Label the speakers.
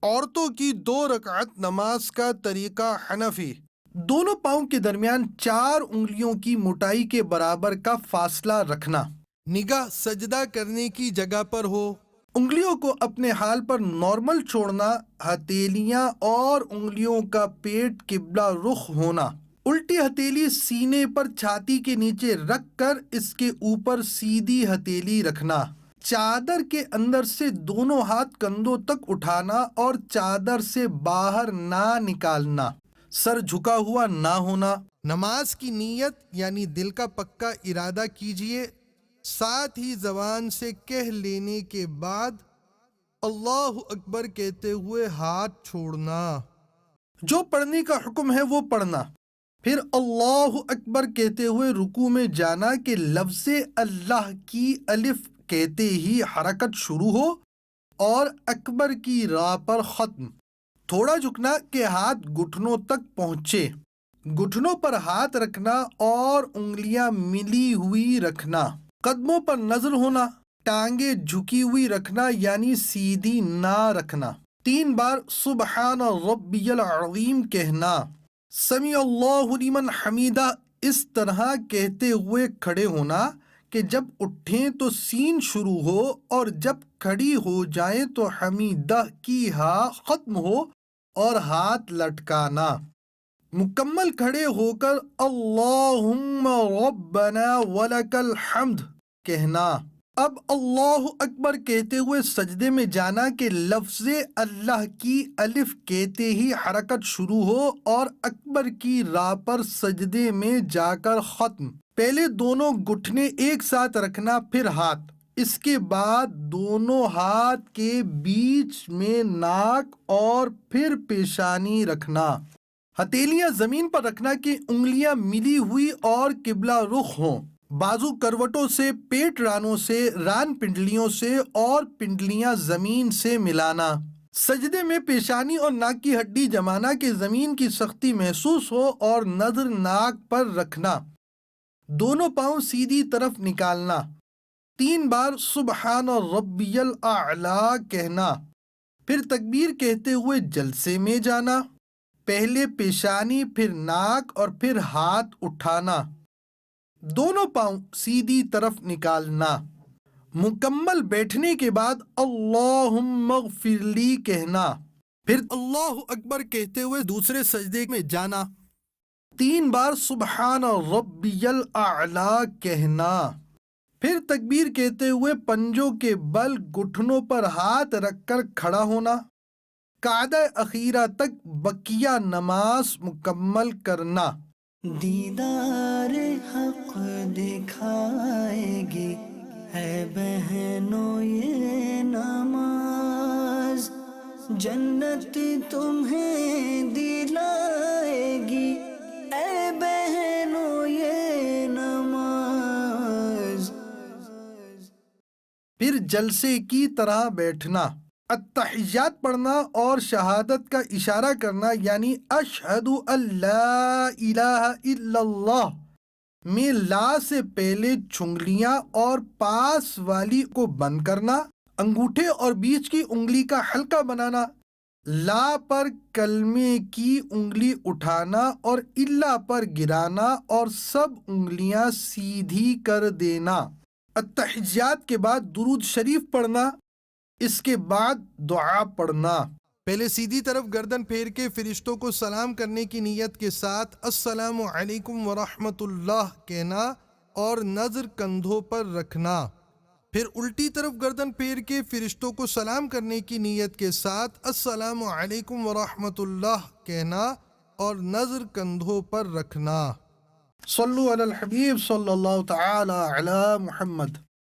Speaker 1: عورتوں کی 2 رکعت نماز کا طریقہ حنفی۔ دونوں پاؤں کے درمیان 4 انگلیوں کی موٹائی کے برابر کا فاصلہ رکھنا۔ نگاہ سجدہ کرنے کی جگہ پر ہو۔ انگلیوں کو اپنے حال پر نارمل چھوڑنا، ہتھیلیاں اور انگلیوں کا پیٹ قبلہ رخ ہونا۔ الٹی ہتھیلی سینے پر چھاتی کے نیچے رکھ کر اس کے اوپر سیدھی ہتھیلی رکھنا۔ چادر کے اندر سے دونوں ہاتھ کندھوں تک اٹھانا اور چادر سے باہر نہ نکالنا۔ سر جھکا ہوا نہ ہونا۔ نماز کی نیت یعنی دل کا پکا ارادہ کیجئے، ساتھ ہی زبان سے کہہ لینے کے بعد اللہ اکبر کہتے ہوئے ہاتھ چھوڑنا۔ جو پڑھنے کا حکم ہے وہ پڑھنا، پھر اللہ اکبر کہتے ہوئے رکوع میں جانا کہ لفظ اللہ کی الف کہتے ہی حرکت شروع ہو اور اکبر کی راء پر ختم۔ تھوڑا جھکنا کہ ہاتھ گھٹنوں تک پہنچے، گھٹنوں پر ہاتھ رکھنا اور انگلیاں ملی ہوئی رکھنا۔ قدموں پر نظر ہونا، ٹانگیں جھکی ہوئی رکھنا یعنی سیدھی نہ رکھنا۔ 3 بار سبحان ربی العظیم کہنا۔ سمیع اللہ لمن حمیدہ اس طرح کہتے ہوئے کھڑے ہونا کہ جب اٹھیں تو سین شروع ہو اور جب کھڑی ہو جائیں تو حمیدہ کی ہاء ختم ہو اور ہاتھ لٹکانا۔ مکمل کھڑے ہو کر اللہم ربنا ولک الحمد کہنا۔ اب اللہ اکبر کہتے ہوئے سجدے میں جانا کہ لفظ اللہ کی الف کہتے ہی حرکت شروع ہو اور اکبر کی راء پر سجدے میں جا کر ختم۔ پہلے دونوں گھٹنے ایک ساتھ رکھنا، پھر ہاتھ، اس کے بعد دونوں ہاتھ کے بیچ میں ناک اور پھر پیشانی رکھنا۔ ہتھیلیاں زمین پر رکھنا کہ انگلیاں ملی ہوئی اور قبلہ رخ ہوں۔ بازو کروٹوں سے، پیٹ رانوں سے، ران پنڈلیوں سے اور پنڈلیاں زمین سے ملانا۔ سجدے میں پیشانی اور ناک کی ہڈی جمانا کہ زمین کی سختی محسوس ہو اور نظر ناک پر رکھنا۔ دونوں پاؤں سیدھی طرف نکالنا۔ 3 بار سبحان ربی الاعلی کہنا، پھر تکبیر کہتے ہوئے جلسے میں جانا۔ پہلے پیشانی، پھر ناک اور پھر ہاتھ اٹھانا۔ دونوں پاؤں سیدھی طرف نکالنا۔ مکمل بیٹھنے کے بعد اللہم اغفر لی کہنا، پھر اللہ اکبر کہتے ہوئے دوسرے سجدے میں جانا۔ 3 بار سبحان ربی الاعلی کہنا، پھر تکبیر کہتے ہوئے پنجوں کے بل گھٹنوں پر ہاتھ رکھ کر کھڑا ہونا۔ قعدہ اخیرہ تک بقیہ نماز مکمل کرنا۔
Speaker 2: دیدار حق دکھائے گی ہے بہنوں یہ نماز، جنت تمہیں دلائے گی اے بہنوں یہ نماز۔
Speaker 1: پھر جلسے کی طرح بیٹھنا، التحیات پڑھنا اور شہادت کا اشارہ کرنا یعنی اشہد ان لا الہ الا اللہ میں لا سے پہلے چھنگلیاں اور پاس والی کو بند کرنا، انگوٹھے اور بیچ کی انگلی کا حلقہ بنانا، لا پر کلمے کی انگلی اٹھانا اور الا پر گرانا اور سب انگلیاں سیدھی کر دینا۔ التحیات کے بعد درود شریف پڑھنا، اس کے بعد دعا پڑھنا۔ پہلے سیدھی طرف گردن پھیر کے فرشتوں کو سلام کرنے کی نیت کے ساتھ السلام علیکم ورحمۃ اللہ کہنا اور نظر کندھوں پر رکھنا۔ پھر الٹی طرف گردن پھیر کے فرشتوں کو سلام کرنے کی نیت کے ساتھ السلام علیکم ورحمۃ اللہ کہنا اور نظر کندھوں پر رکھنا۔ صلو علی الحبیب صلی اللہ تعالی علی محمد۔